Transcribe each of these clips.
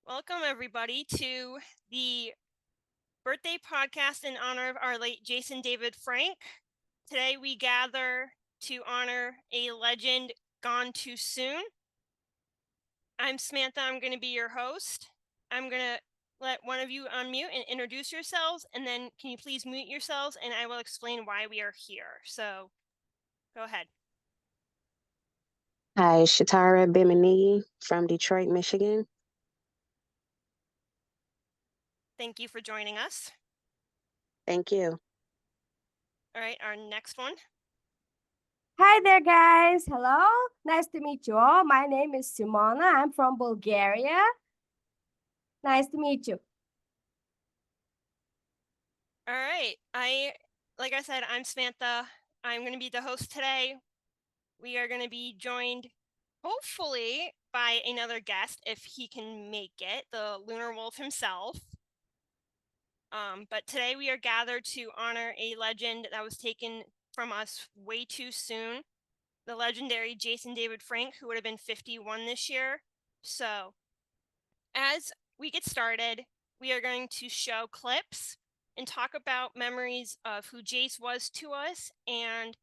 Welcome, everybody, to the birthday podcast in honor of our late Jason David Frank. Today, we gather to honor a legend gone too soon. I'm Samantha. I'm going to be your host. I'm going to let one of you unmute and introduce yourselves, and then can you please mute yourselves, and I will explain why we are here. So, go ahead. Hi, Shatara Bimini from Detroit, Michigan. Thank you for joining us. Thank you. All right, our next one. Hi there, guys. Hello. Nice to meet you all. My name is Simona. I'm from Bulgaria. Nice to meet you. All right. Like I said, I'm Samantha. I'm going to be the host today. We are going to be joined, hopefully, by another guest if he can make it, the Lunar Wolf himself. But today we are gathered to honor a legend that was taken from us way too soon, the legendary Jason David Frank, who would have been 51 this year. So, as we get started, we are going to show clips and talk about memories of who Jase was to us. And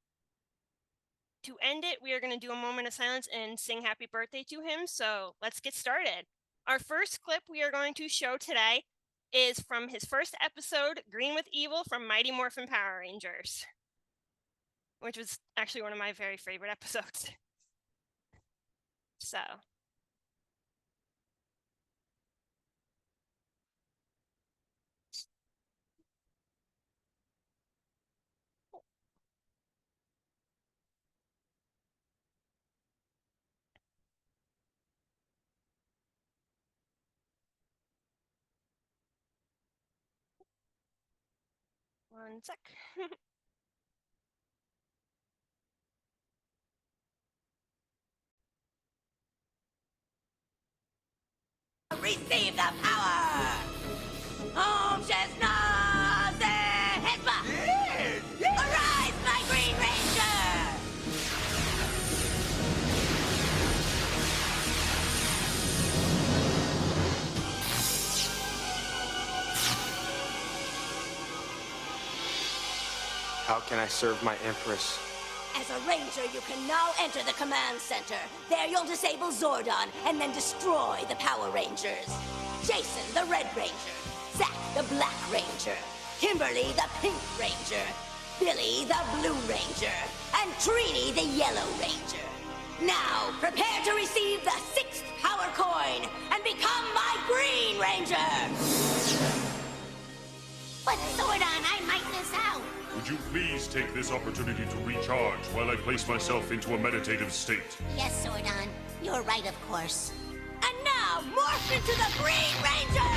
to end it, we are going to do a moment of silence and sing happy birthday to him. So let's get started. Our first clip we are going to show today is from his first episode, Green with Evil from Mighty Morphin Power Rangers, which was actually one of my very favorite episodes. So. One sec. Receive the power! Om Shesnaze Hezba! Arise, my Green Ranger! How can I serve my Empress? As a Ranger, you can now enter the command center. There you'll disable Zordon and then destroy the Power Rangers. Jason, the Red Ranger. Zack, the Black Ranger. Kimberly, the Pink Ranger. Billy, the Blue Ranger. And Trini, the Yellow Ranger. Now, prepare to receive the 6th Power Coin and become my Green Ranger! But Zordon, I might miss out. Would you please take this opportunity to recharge while I place myself into a meditative state? Yes, Zordon. You're right, of course. And now, morph into the Green Ranger!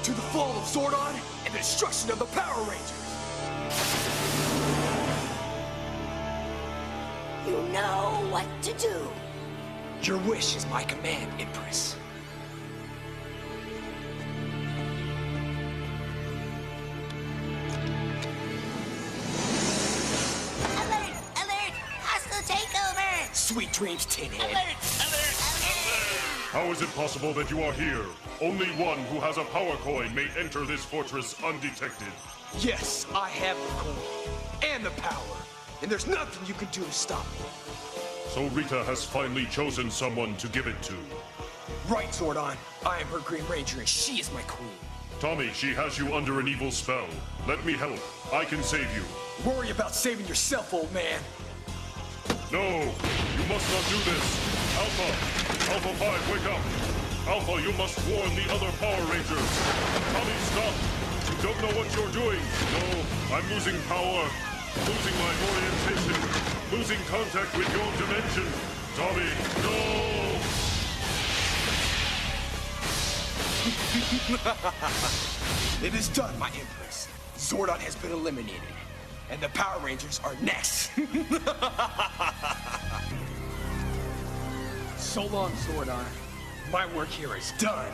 To the fall of Zordon and the destruction of the Power Rangers! You know what to do. Your wish is my command, Empress. Alert! Alert! Hostile takeover! Sweet dreams, Tinhead. Alert! Alert! How is it possible that you are here? Only one who has a power coin may enter this fortress undetected. Yes, I have the coin. And the power. And there's nothing you can do to stop me. So Rita has finally chosen someone to give it to. Right, Zordon. I am her Green Ranger and she is my queen. Tommy, she has you under an evil spell. Let me help. I can save you. Worry about saving yourself, old man. No, you must not do this. Alpha! Alpha 5, wake up! Alpha, you must warn the other Power Rangers. Tommy, stop! You don't know what you're doing. No, I'm losing power. Losing my orientation. Losing contact with your dimension. Tommy, no! It is done, my Empress. Zordon has been eliminated. And the Power Rangers are next. So long, Zordon. My work here is done.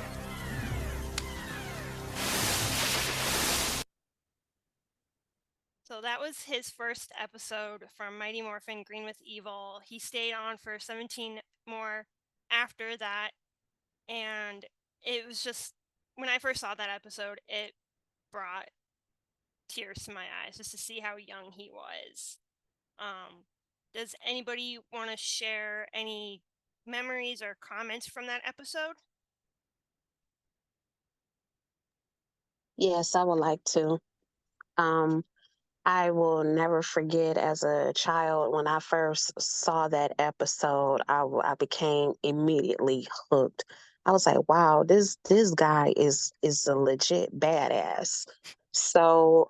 So that was his first episode from Mighty Morphin Green with Evil. He stayed on for 17 more after that, and it was just, when I first saw that episode, it brought tears to my eyes just to see how young he was. Does anybody want to share any memories or comments from that episode? Yes, I would like to. Um, I will never forget as a child when I first saw that episode, I became immediately hooked. I was like, wow, this guy is a legit badass. So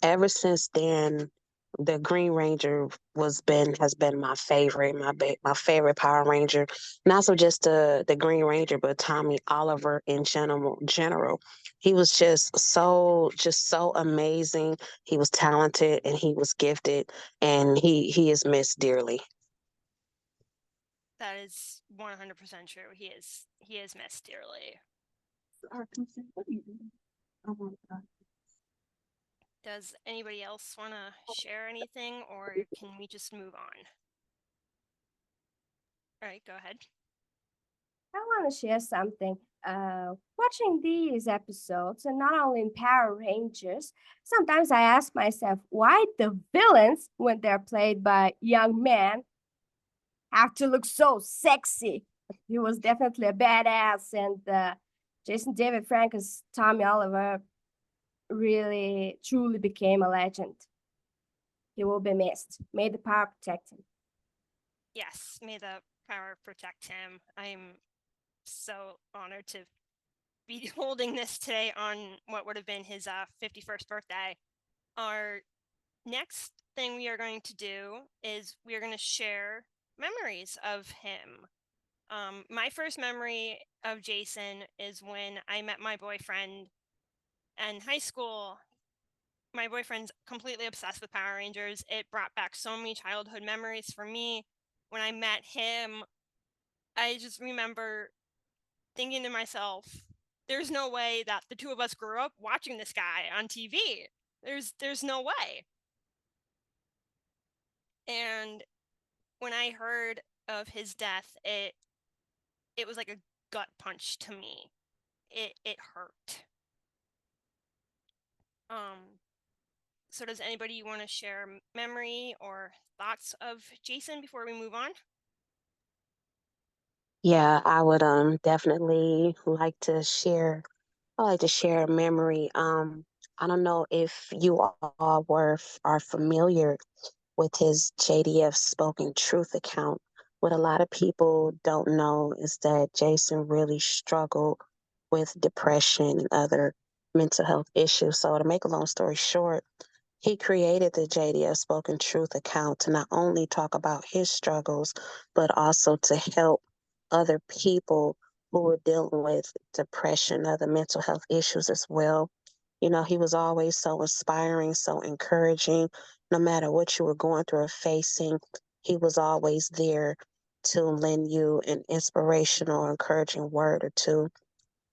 ever since then, the Green Ranger has been my favorite, my favorite Power Ranger. Not so just the Green Ranger, but Tommy Oliver in general. He was just so amazing. He was talented and he was gifted, and he is missed dearly. That is 100% true. He is missed dearly. Does anybody else want to share anything, or can we just move on? All right, go ahead. I want to share something. Watching these episodes, and not only in Power Rangers, sometimes I ask myself why the villains, when they're played by young men, have to look so sexy. He was definitely a badass, and Jason David Frank as Tommy Oliver really, truly became a legend. He will be missed. May the power protect him. Yes, may the power protect him. I'm so honored to be holding this today on what would have been his 51st birthday. Our next thing we are going to do is we are going to share memories of him. My first memory of Jason is when I met my boyfriend in high school. My boyfriend's completely obsessed with Power Rangers. It brought back so many childhood memories for me. When I met him, I just remember thinking to myself, there's no way that the two of us grew up watching this guy on TV. There's no way. And when I heard of his death, it was like a gut punch to me. It hurt. So does anybody want to share memory or thoughts of Jason before we move on? Yeah, I would definitely like to share. I like to share a memory. I don't know if you all are familiar with his JDF Spoken Truth account. What a lot of people don't know is that Jason really struggled with depression and other mental health issues. So to make a long story short, he created the JDF Spoken Truth account to not only talk about his struggles, but also to help other people who were dealing with depression, other mental health issues as well. You know, he was always so inspiring, so encouraging. No matter what you were going through or facing, he was always there to lend you an inspirational or encouraging word or two.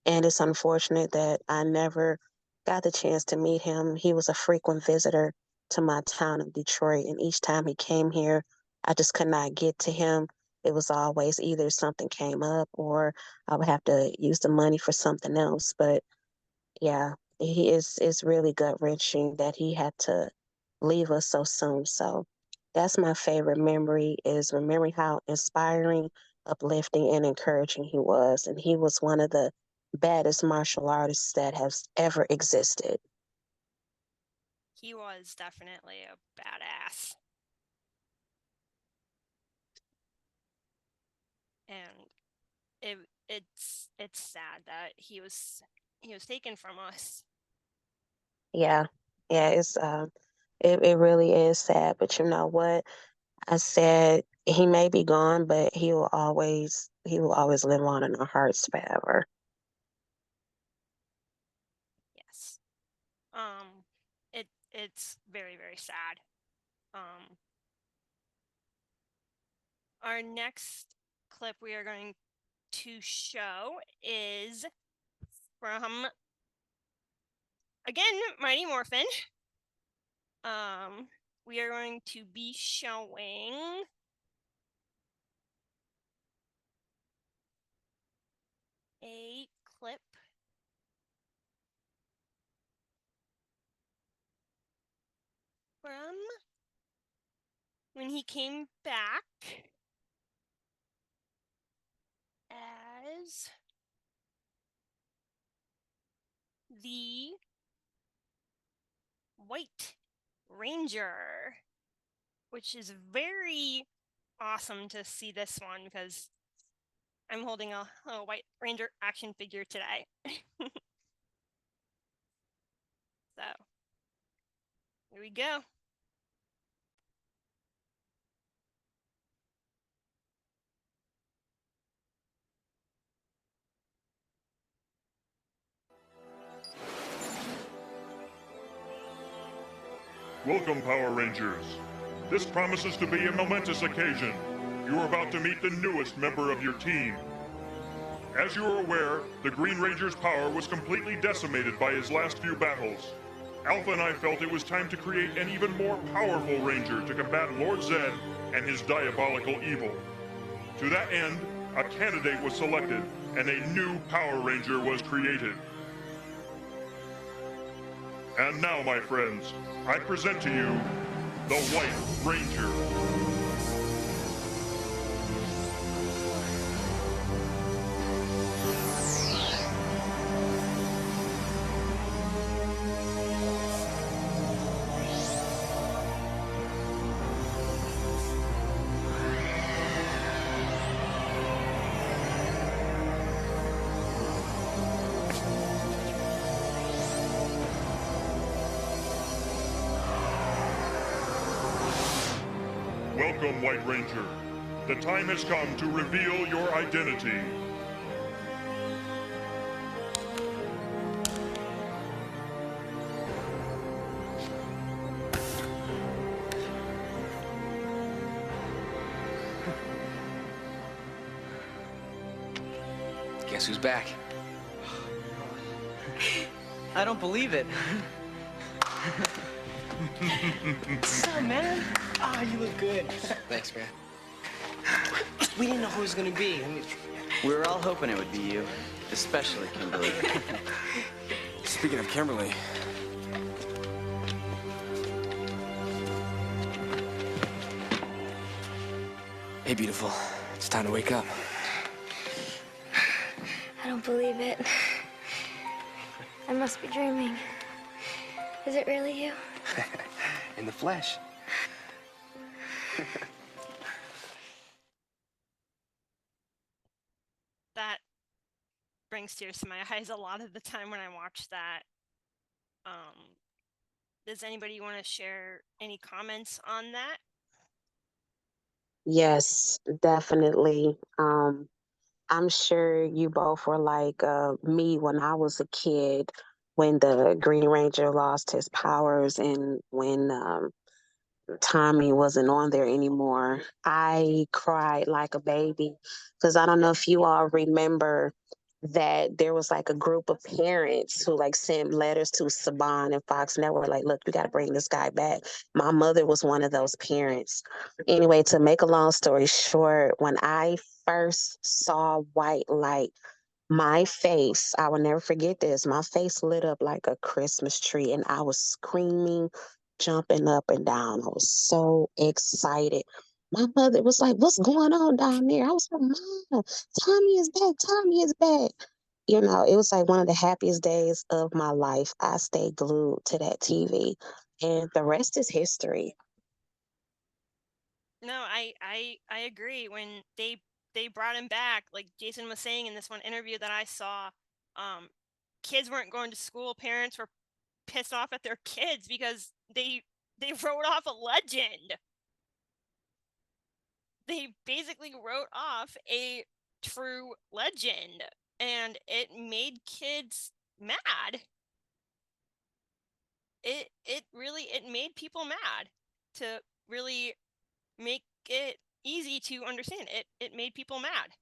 And it's unfortunate that I never got the chance to meet him. He was a frequent visitor to my town of Detroit. And each time he came here, I just could not get to him. It was always either something came up or I would have to use the money for something else. But yeah, it's really gut wrenching that he had to leave us so soon. So that's my favorite memory is remembering how inspiring, uplifting, and encouraging he was. And he was one of the baddest martial artists that has ever existed. He was definitely a badass. And it's sad that he was taken from us. Yeah. Yeah, it really is sad, but you know what? I said he may be gone, but he will always live on in our hearts forever. Yes. It's very, very sad. Um, our next clip we are going to show is from, again, Mighty Morphin. we are going to be showing a clip from when he came back as the White Ranger, which is very awesome to see this one because I'm holding a White Ranger action figure today. So, here we go. Welcome, Power Rangers. This promises to be a momentous occasion. You are about to meet the newest member of your team. As you are aware, the Green Ranger's power was completely decimated by his last few battles. Alpha and I felt it was time to create an even more powerful Ranger to combat Lord Zed and his diabolical evil. To that end, a candidate was selected, and a new Power Ranger was created. And now, my friends, I present to you the White Ranger. Welcome, White Ranger. The time has come to reveal your identity. Guess who's back? I don't believe it. What's up, man? Ah, you look good. Thanks, man. We didn't know who it was gonna be. I mean, We were all hoping it would be you, especially Kimberly. Speaking of Kimberly, hey, beautiful. It's time to wake up. I don't believe it. I must be dreaming. Is it really you? In the flesh. That brings tears to my eyes a lot of the time when I watch that. Does anybody want to share any comments on that? Yes, definitely. I'm sure you both were like me when I was a kid, when the Green Ranger lost his powers and when Tommy wasn't on there anymore. I cried like a baby because I don't know if you all remember that there was like a group of parents who like sent letters to Saban and Fox Network, like, look, you got to bring this guy back. My mother was one of those parents. Anyway, to make a long story short, when I first saw White Light, my face, I will never forget this. My face lit up like a Christmas tree, and I was screaming, jumping up and down. I was so excited. My mother was like, what's going on down there? I was like, Mom, Tommy is back. Tommy is back. You know, it was like one of the happiest days of my life. I stayed glued to that TV, and the rest is history. No, I agree. When they brought him back, like Jason was saying in this one interview that I saw, kids weren't going to school. Parents were pissed off at their kids because they wrote off a legend. They basically wrote off a true legend, and it made kids mad. It really made people mad to really make it easy to understand. It made people mad.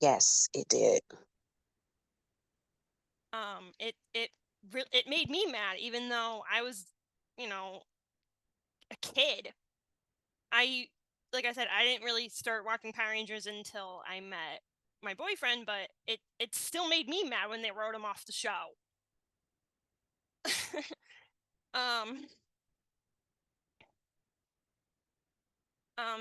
Yes, it did. It it made me mad, even though I was, a kid. Like I said, I didn't really start watching Power Rangers until I met my boyfriend, but it still made me mad when they wrote him off the show. um,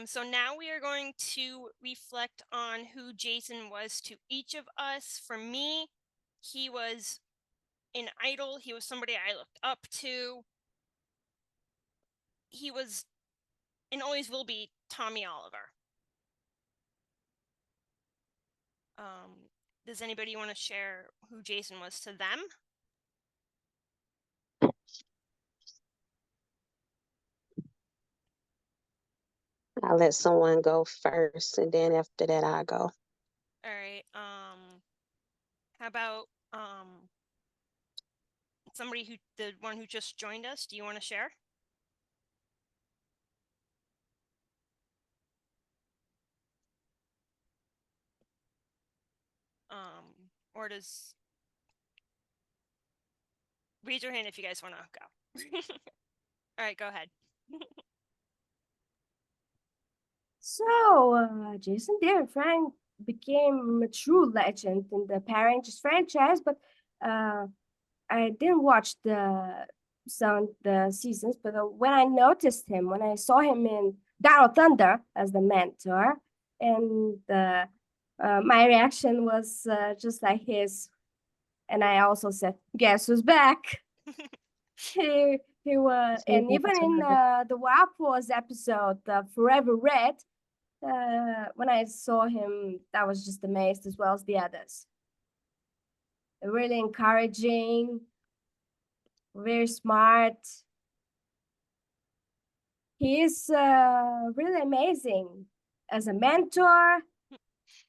so now we are going to reflect on who Jason was to each of us. For me, he was an idol. He was somebody I looked up to. He was and always will be Tommy Oliver. Does anybody want to share who Jason was to them? I'll let someone go first, and then after that, I'll go. All right. How about somebody the one who just joined us? Do you want to share? Or raise your hand if you guys want to go. All right, go ahead. So, Jason David Frank became a true legend in the Power Rangers franchise, but I didn't watch the seasons. But when I noticed him, when I saw him in Battle Thunder as the mentor, and my reaction was just like his, and I also said, "Guess who's back?" He was, and even in the Wild Force episode, Forever Red, when I saw him, I was just amazed as well as the others. Really encouraging, very smart. He is really amazing as a mentor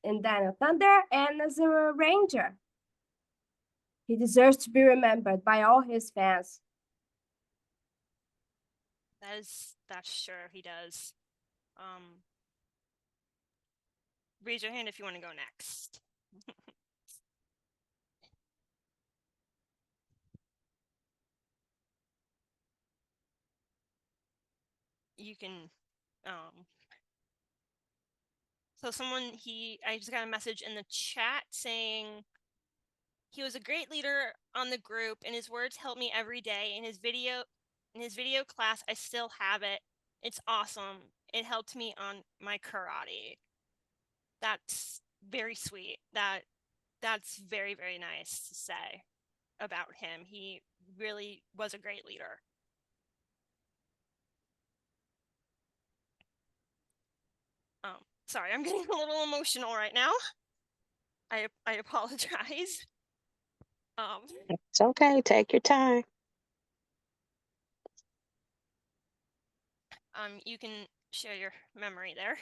in Dino Thunder and as a ranger. He deserves to be remembered by all his fans. That's sure he does. Raise your hand if you want to go next. You can so I just got a message in the chat saying he was a great leader on the group, and his words help me every day. In his video class, I still have it. It's awesome. It helped me on my karate. That's very sweet. That's very, very nice to say about him. He really was a great leader. Sorry, I'm getting a little emotional right now. I apologize. It's okay. Take your time. You can share your memory there.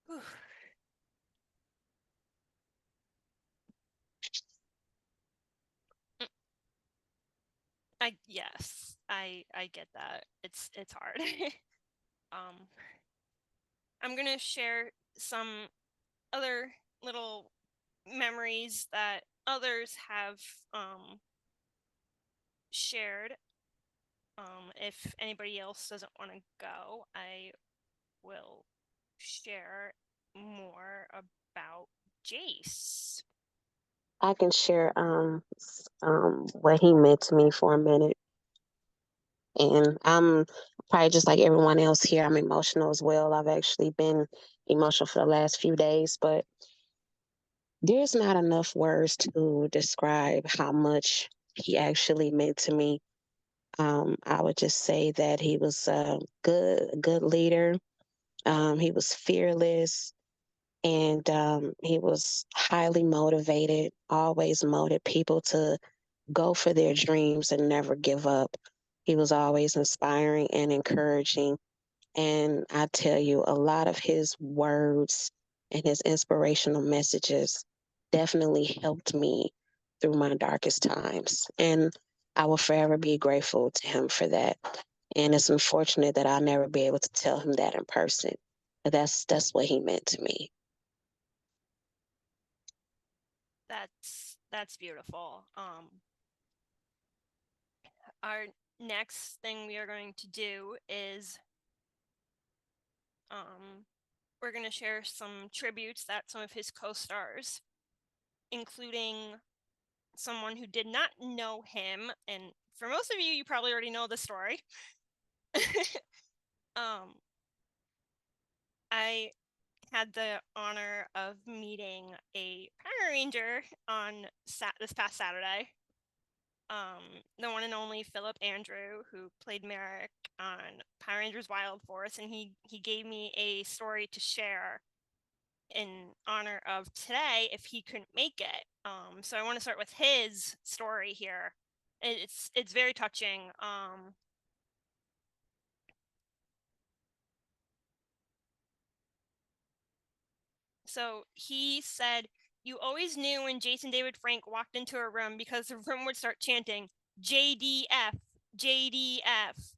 Whew. I get that. It's hard. I'm gonna share some other little memories that others have shared. If anybody else doesn't want to go, I will share more about Jase. I can share what he meant to me for a minute. And I'm probably just like everyone else here, I'm emotional as well. I've actually been emotional for the last few days, but there's not enough words to describe how much he actually meant to me. I would just say that he was a good leader. He was fearless, and he was highly motivated, always motivated people to go for their dreams and never give up. He was always inspiring and encouraging. And I tell you, a lot of his words and his inspirational messages definitely helped me through my darkest times. And I will forever be grateful to him for that. And it's unfortunate that I'll never be able to tell him that in person. But that's what he meant to me. That's beautiful. Our next thing we are going to do is we're going to share some tributes that some of his co-stars, including someone who did not know him, and for most of you, you probably already know the story. I had the honor of meeting a Power Ranger on this past Saturday. The one and only Philip Andrew, who played Merrick on Power Rangers Wild Force, and he gave me a story to share in honor of today if he couldn't make it. So I want to start with his story here. It's very touching. So he said, "You always knew when Jason David Frank walked into a room because the room would start chanting, JDF, JDF.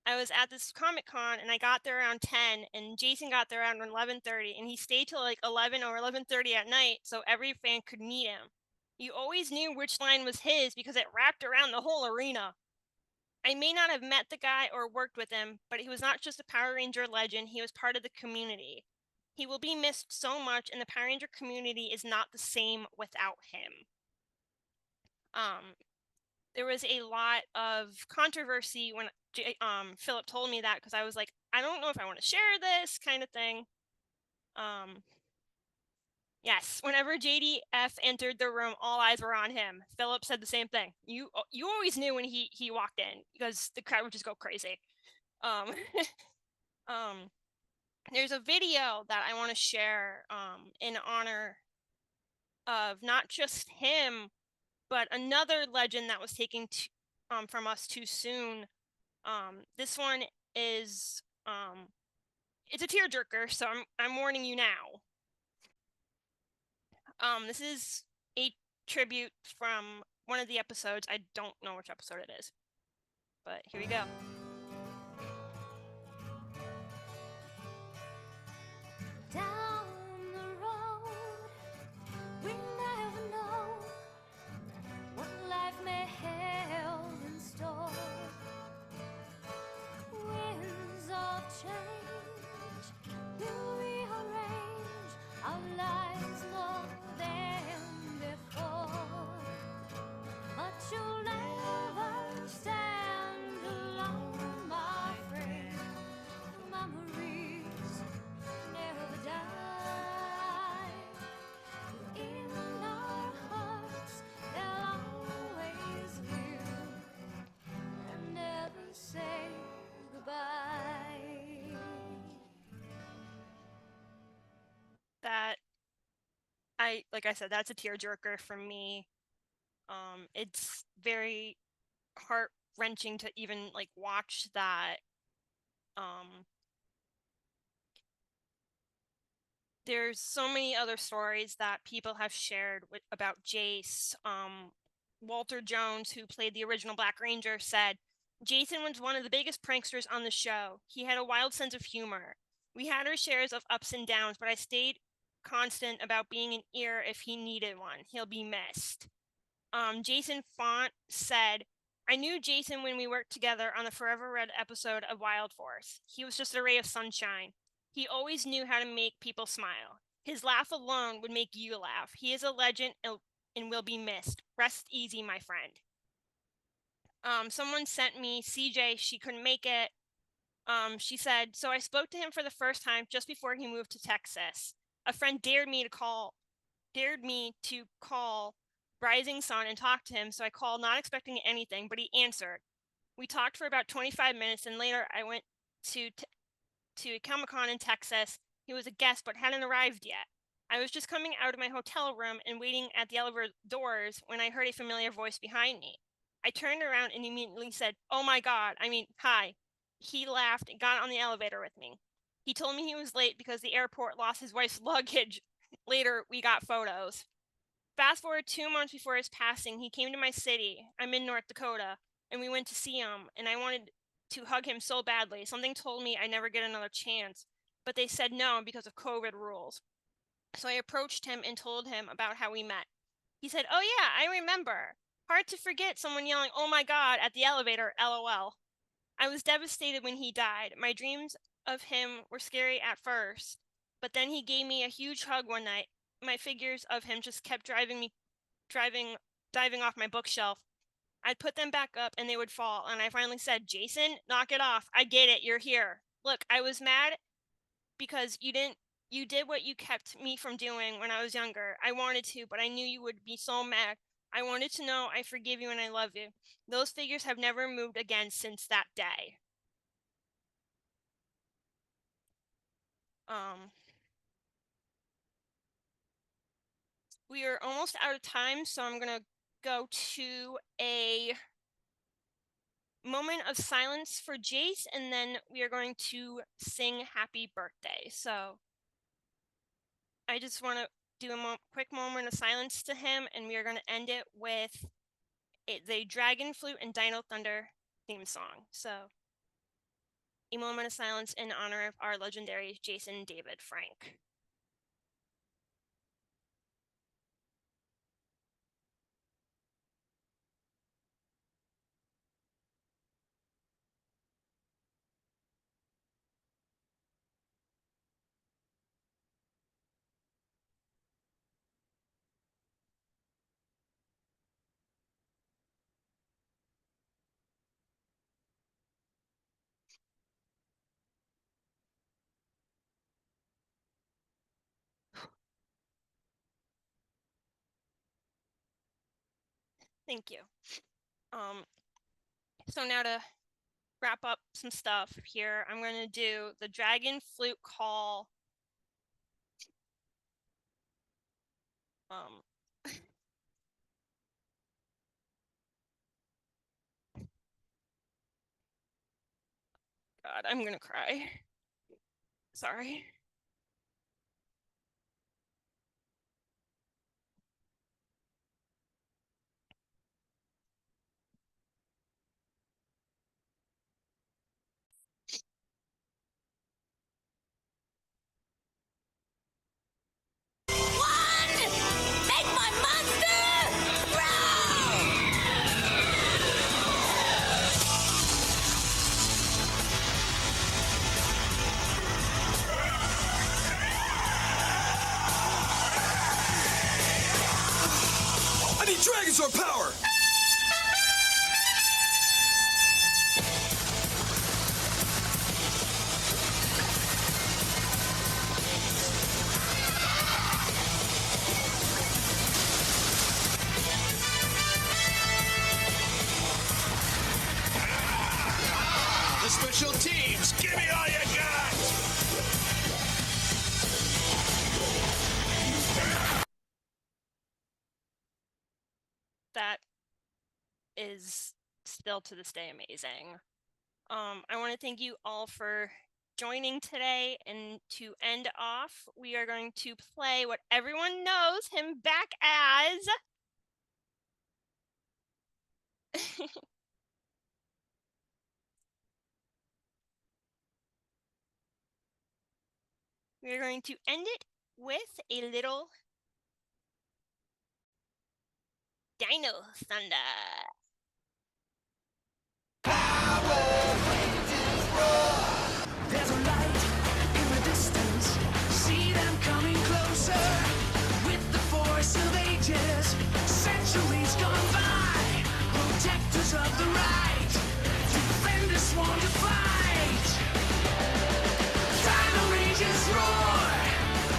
I was at this Comic-Con and I got there around 10 and Jason got there around 11:30 and he stayed till like 11 or 11:30 at night so every fan could meet him. You always knew which line was his because it wrapped around the whole arena. I may not have met the guy or worked with him, but he was not just a Power Ranger legend, he was part of the community. He will be missed so much, and the Power Ranger community is not the same without him." There was a lot of controversy when Philip told me that, because I was like, I don't know if I want to share this kind of thing. Yes, whenever JDF entered the room, all eyes were on him. Philip said the same thing. You always knew when he walked in because the crowd would just go crazy. There's a video that I want to share in honor of not just him, but another legend that was taken from us too soon. This one is it's a tearjerker, so I'm warning you now. This is a tribute from one of the episodes. I don't know which episode it is, but here we go. Down the road, we never know what life may hold in store. Winds of change will rearrange our lives more than before. But you'll never stand alone, my friend. Memories never die. In our hearts they'll always live and never say goodbye. That like I said, that's a tearjerker for me. It's very heart-wrenching to even like watch that. There's so many other stories that people have shared about Jase. Walter Jones, who played the original Black Ranger, said, "Jason was one of the biggest pranksters on the show. He had a wild sense of humor. We had our shares of ups and downs, but I stayed constant about being an ear if he needed one. He'll be missed." Jason Font said, "I knew Jason when we worked together on the Forever Red episode of Wild Force. He was just a ray of sunshine. He always knew how to make people smile. His laugh alone would make you laugh. He is a legend and will be missed. Rest easy, my friend." Someone sent me CJ. She couldn't make it. She said, "So I spoke to him for the first time just before he moved to Texas. A friend dared me to call Rising Sun and talk to him, so I called not expecting anything, but he answered. We talked for about 25 minutes, and later I went to Comic-Con in Texas. He was a guest but hadn't arrived yet. I was just coming out of my hotel room and waiting at the elevator doors when I heard a familiar voice behind me. I turned around and immediately said, 'Oh my God, hi.' He laughed and got on the elevator with me. He told me he was late because the airport lost his wife's luggage. Later, we got photos. Fast forward 2 months before his passing, he came to my city. I'm in North Dakota, and we went to see him, and I wanted to hug him so badly. Something told me I'd never get another chance, but they said no because of COVID rules. So I approached him and told him about how we met. He said, "Oh yeah, I remember. Hard to forget someone yelling, 'Oh my God,' at the elevator, LOL. I was devastated when he died. My dreams of him were scary at first, but then he gave me a huge hug one night. My figures of him just kept diving off my bookshelf. I'd put them back up and they would fall, and I finally said, 'Jason, knock it off. I get it. You're here. Look, I was mad because you did what you kept me from doing when I was younger. I wanted to, but I knew you would be so mad. I wanted to know I forgive you and I love you. Those figures have never moved again since that day." We are almost out of time, so I'm gonna go to a moment of silence for Jase, and then we are going to sing happy birthday. So I just want to do a quick moment of silence to him, and we are going to end it with the Dragon Flute and Dino Thunder theme song. So a moment of silence in honor of our legendary Jason David Frank. Thank you. So now to wrap up some stuff here, I'm going to do the Dragon Flute Call. God, I'm gonna cry. Sorry. Make my monster grow! I need Dragon Sword power! The special teams, give me all you got! That is still to this day amazing. I want to thank you all for joining today, and to end off, we are going to play what everyone knows him back as. We're going to end it with a little Dino Thunder. There's a light in the distance. See them coming closer. With the force of ages, centuries gone by. Protectors of the right. Defenders sworn to fight. Dino Rangers roar.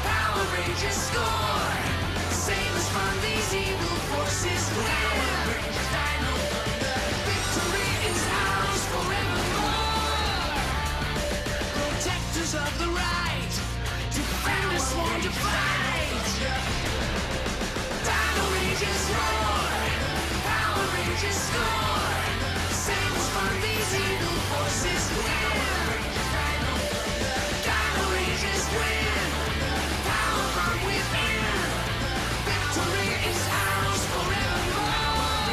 Power Rangers score. Save us from these evil forces. Power Rangers, Dino Thunder. Victory is ours forevermore. Protectors of the right, defenders sworn to fight. Dino Rangers roar, Power Rangers score. Save us from these evil forces. Dino Rangers win, power from within. Victory is ours forevermore.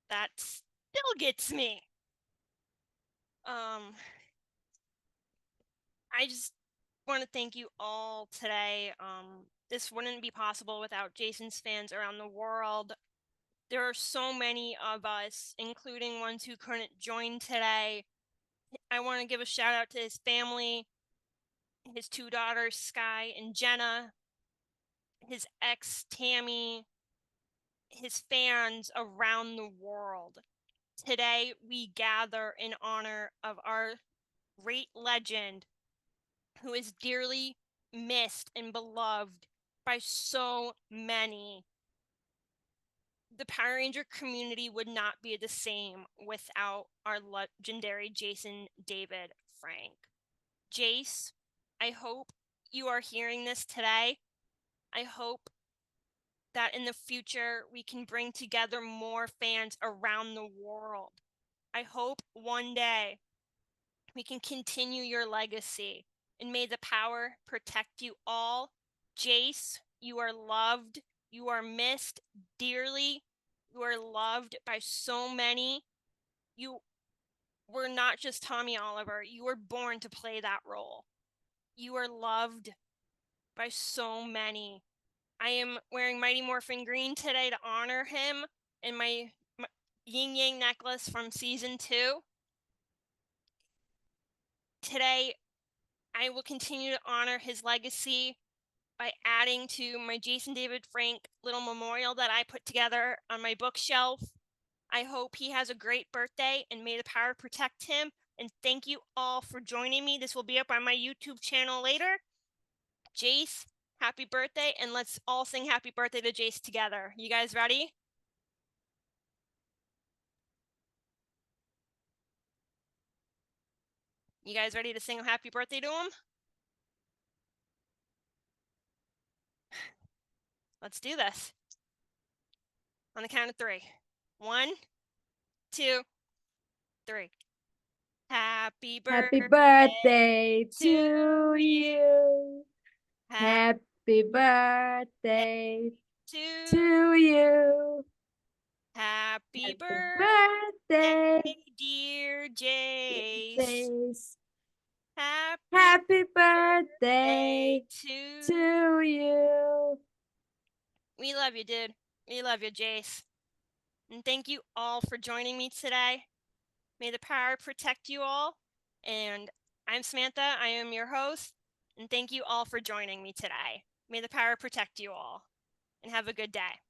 That still gets me. I just want to thank you all today. This wouldn't be possible without Jason's fans around the world. There are so many of us, including ones who couldn't join today. I want to give a shout out to his family, his 2 daughters, Sky and Jenna, his ex, Tammy, his fans around the world. Today, we gather in honor of our great legend who is dearly missed and beloved by so many. The Power Ranger community would not be the same without our legendary Jason David Frank. Jase, I hope you are hearing this today. I hope that in the future we can bring together more fans around the world. I hope one day we can continue your legacy, and may the power protect you all. Jase, you are loved. You are missed dearly. You are loved by so many. You were not just Tommy Oliver. You were born to play that role. You are loved by so many. I am wearing Mighty Morphin Green today to honor him and my Yin Yang necklace from season 2. Today, I will continue to honor his legacy by adding to my Jason David Frank little memorial that I put together on my bookshelf. I hope he has a great birthday and may the power protect him. And thank you all for joining me. This will be up on my YouTube channel later. Jase, happy birthday, and let's all sing happy birthday to Jase together. You guys ready? You guys ready to sing a happy birthday to him? Let's do this. On the count of 3. 1, 2, 3. Happy Happy birthday birthday to you. Happy birthday to you. Happy birthday, dear Jase. Jase. Happy Happy birthday to to you. We love you, dude. We love you, Jase. And thank you all for joining me today. May the power protect you all. And I'm Samantha. I am your host. And thank you all for joining me today. May the power protect you all. And have a good day.